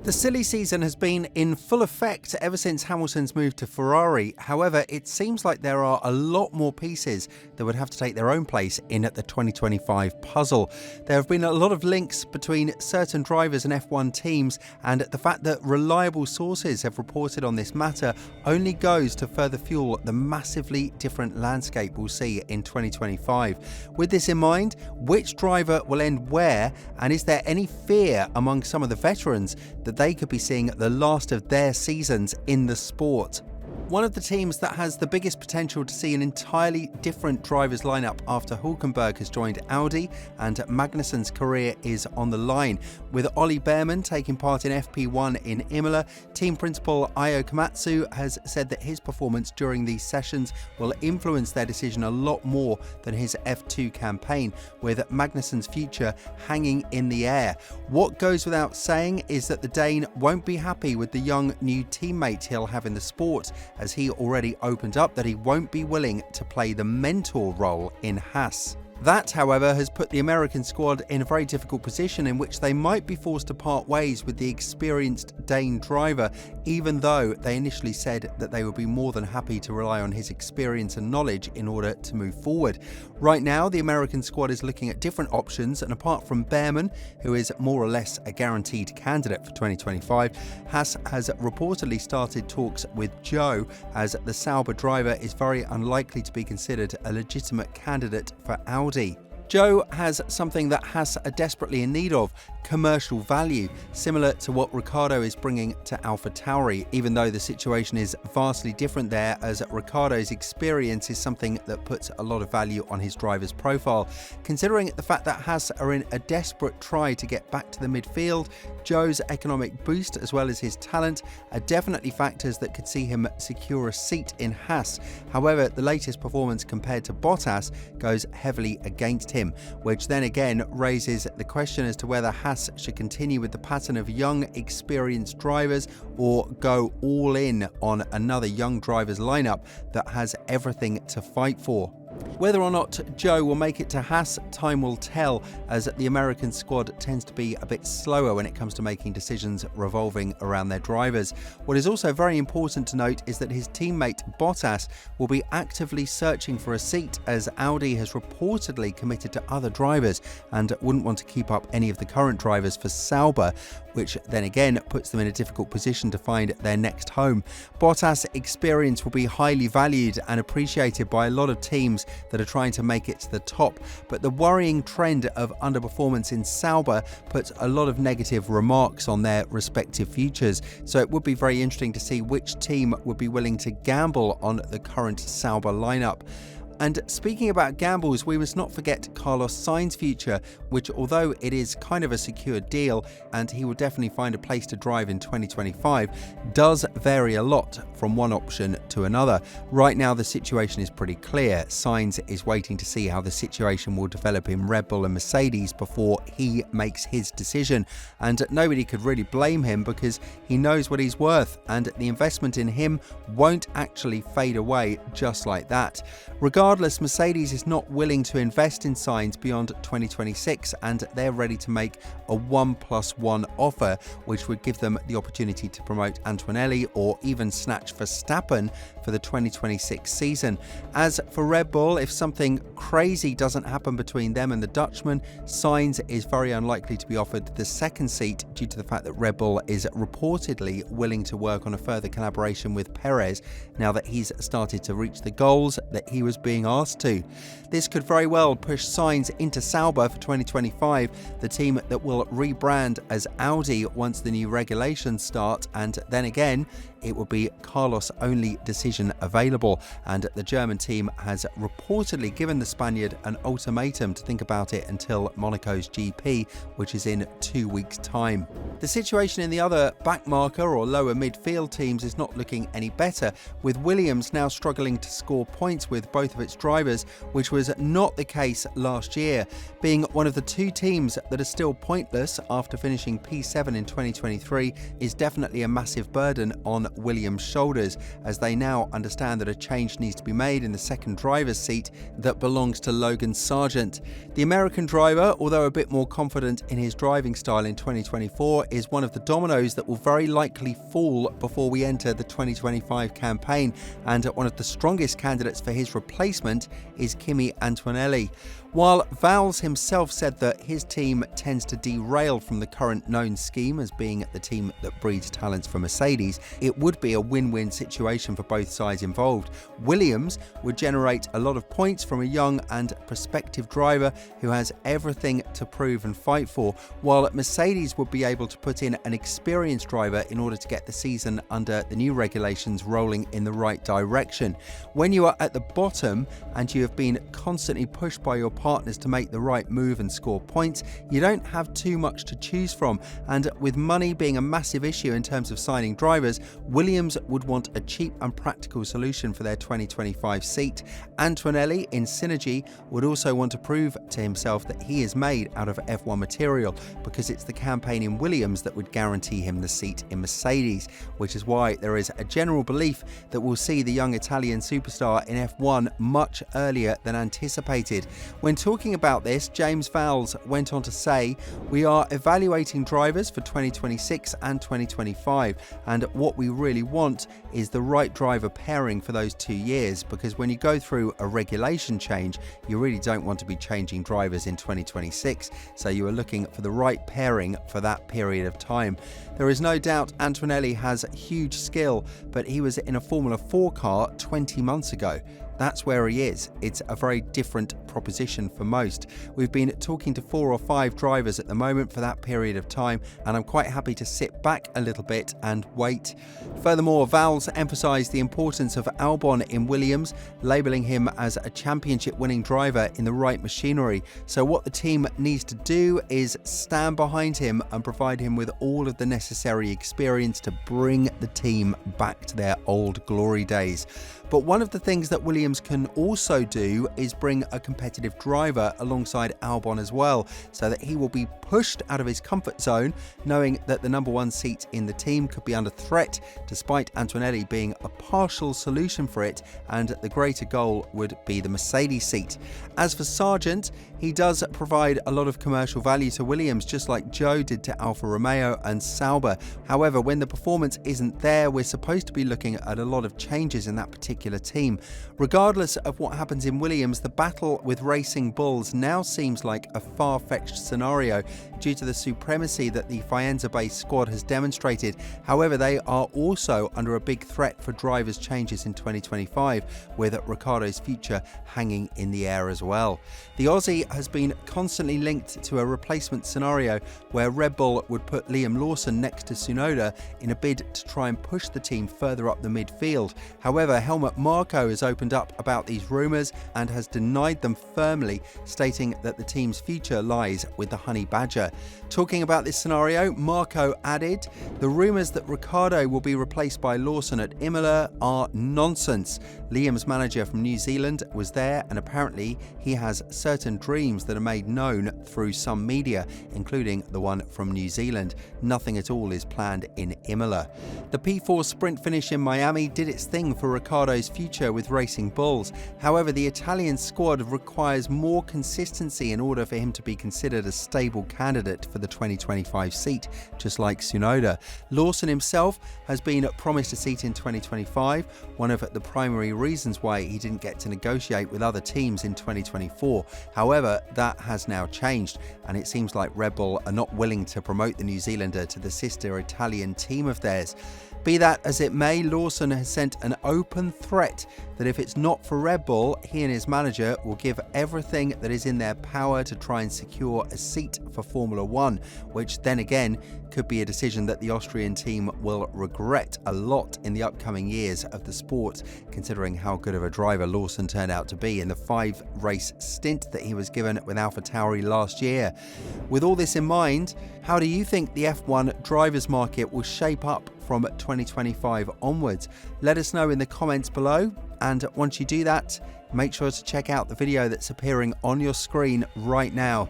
The silly season has been in full effect ever since Hamilton's move to Ferrari. However, it seems like there are a lot more pieces that would have to take their own place in the 2025 puzzle. There have been a lot of links between certain drivers and F1 teams, and the fact that reliable sources have reported on this matter only goes to further fuel the massively different landscape we'll see in 2025. With this in mind, which driver will end where, and is there any fear among some of the veterans that they could be seeing the last of their seasons in the sport? One of the teams that has the biggest potential to see an entirely different drivers lineup after Hülkenberg has joined Audi and Magnussen's career is on the line. With Ollie Behrman taking part in FP1 in Imola, team principal Ayo Komatsu has said that his performance during these sessions will influence their decision a lot more than his F2 campaign, with Magnussen's future hanging in the air. What goes without saying is that the Dane won't be happy with the young new teammate he'll have in the sport, as he already opened up that he won't be willing to play the mentor role in Haas. That, however, has put the American squad in a very difficult position in which they might be forced to part ways with the experienced Dane driver, even though they initially said that they would be more than happy to rely on his experience and knowledge in order to move forward. Right now, the American squad is looking at different options, and apart from Behrman, who is more or less a guaranteed candidate for 2025, Haas has reportedly started talks with Joe, as the Sauber driver is very unlikely to be considered a legitimate candidate for Audi. Joe has something that Haas are desperately in need of: commercial value, similar to what Ricciardo is bringing to AlphaTauri, even though the situation is vastly different there, as Ricciardo's experience is something that puts a lot of value on his driver's profile. Considering the fact that Haas are in a desperate try to get back to the midfield, Joe's economic boost as well as his talent are definitely factors that could see him secure a seat in Haas. However, the latest performance compared to Bottas goes heavily against him, which then again raises the question as to whether Haas should continue with the pattern of young, experienced drivers or go all in on another young drivers lineup that has everything to fight for. Whether or not Joe will make it to Haas, time will tell, as the American squad tends to be a bit slower when it comes to making decisions revolving around their drivers. What is also very important to note is that his teammate Bottas will be actively searching for a seat, as Audi has reportedly committed to other drivers and wouldn't want to keep up any of the current drivers for Sauber, which then again puts them in a difficult position to find their next home. Bottas' experience will be highly valued and appreciated by a lot of teams that are trying to make it to the top, but the worrying trend of underperformance in Sauber puts a lot of negative remarks on their respective futures, so it would be very interesting to see which team would be willing to gamble on the current Sauber lineup. And speaking about gambles, we must not forget Carlos Sainz's future, which, although it is kind of a secure deal and he will definitely find a place to drive in 2025, does vary a lot from one option to another. Right now, the situation is pretty clear. Sainz is waiting to see how the situation will develop in Red Bull and Mercedes before he makes his decision. And nobody could really blame him, because he knows what he's worth, and the investment in him won't actually fade away just like that. Regardless, Mercedes is not willing to invest in Sainz beyond 2026, and they're ready to make a 1+1 offer, which would give them the opportunity to promote Antonelli or even snatch Verstappen for the 2026 season. As for Red Bull, if something crazy doesn't happen between them and the Dutchman, Sainz is very unlikely to be offered the second seat, due to the fact that Red Bull is reportedly willing to work on a further collaboration with Perez now that he's started to reach the goals that he was being asked to. This could very well push Sainz into Sauber for 2025, the team that will rebrand as Audi once the new regulations start, and then again it will be Carlos' only decision available, and the German team has reportedly given the Spaniard an ultimatum to think about it until Monaco's GP, which is in 2 weeks' time. The situation in the other backmarker or lower midfield teams is not looking any better, with Williams now struggling to score points with both of its its drivers, which was not the case last year. Being one of the two teams that are still pointless after finishing P7 in 2023 is definitely a massive burden on Williams' shoulders, as they now understand that a change needs to be made in the second driver's seat that belongs to Logan Sargeant. The American driver, although a bit more confident in his driving style in 2024, is one of the dominoes that will very likely fall before we enter the 2025 campaign, and one of the strongest candidates for his replacement is Kimi Antonelli. While Vowles himself said that his team tends to derail from the current known scheme as being the team that breeds talents for Mercedes, it would be a win-win situation for both sides involved. Williams would generate a lot of points from a young and prospective driver who has everything to prove and fight for, while Mercedes would be able to put in an experienced driver in order to get the season under the new regulations rolling in the right direction. When you are at the bottom and you have been constantly pushed by your partners to make the right move and score points, you don't have too much to choose from, and with money being a massive issue in terms of signing drivers, Williams would want a cheap and practical solution for their 2025 seat. Antonelli, in synergy, would also want to prove to himself that he is made out of F1 material, because it's the campaign in Williams that would guarantee him the seat in Mercedes, which is why there is a general belief that we'll see the young Italian superstar in F1 much earlier than anticipated. When talking about this, James Vowles went on to say, "We are evaluating drivers for 2026 and 2025, and what we really want is the right driver pairing for those 2 years, because when you go through a regulation change, you really don't want to be changing drivers in 2026, so you are looking for the right pairing for that period of time." There is no doubt Antonelli has huge skill, but he was in a Formula 4 car 20 months ago. That's where he is. It's a very different proposition for most. We've been talking to 4 or 5 drivers at the moment for that period of time, and I'm quite happy to sit back a little bit and wait. Furthermore, Vowles emphasised the importance of Albon in Williams, labelling him as a championship-winning driver in the right machinery. So what the team needs to do is stand behind him and provide him with all of the necessary experience to bring the team back to their old glory days. But one of the things that Williams can also do is bring a competitive driver alongside Albon as well, so that he will be pushed out of his comfort zone, knowing that the number 1 seat in the team could be under threat, despite Antonelli being a partial solution for it, and the greater goal would be the Mercedes seat. As for Sargeant, he does provide a lot of commercial value to Williams, just like Joe did to Alfa Romeo and Sauber. However, when the performance isn't there, we're supposed to be looking at a lot of changes in that particular team. Regardless of what happens in Williams, the battle with Racing Bulls now seems like a far-fetched scenario due to the supremacy that the Faenza-based squad has demonstrated. However, they are also under a big threat for drivers' changes in 2025, with Ricciardo's future hanging in the air as well. The Aussie has been constantly linked to a replacement scenario where Red Bull would put Liam Lawson next to Tsunoda in a bid to try and push the team further up the midfield. However, Helmut Marko has opened up about these rumours and has denied them firmly, stating that the team's future lies with the Honey Badger. Talking about this scenario, Marko added, "The rumours that Ricciardo will be replaced by Lawson at Imola are nonsense. Liam's manager from New Zealand was there, and apparently he has certain dreams that are made known through some media, including the one from New Zealand. Nothing at all is planned in Imola." The P4 sprint finish in Miami did its thing for Ricciardo's future with Racing Bulls. However, the Italian squad requires more consistency in order for him to be considered a stable candidate for the 2025 seat, just like Tsunoda. Lawson himself has been promised a seat in 2025, one of the primary reasons why he didn't get to negotiate with other teams in 2024. However, that has now changed, and it seems like Red Bull are not willing to promote the New Zealander to the sister Italian team of theirs. Be that as it may, Lawson has sent an open threat that if it's not for Red Bull, he and his manager will give everything that is in their power to try and secure a seat for Formula 1, which then again could be a decision that the Austrian team will regret a lot in the upcoming years of the sport, considering how good of a driver Lawson turned out to be in the 5-race stint that he was given with AlphaTauri last year. With all this in mind, how do you think the F1 drivers market will shape up from 2025 onwards? Let us know in the comments below, and once you do that, make sure to check out the video that's appearing on your screen right now.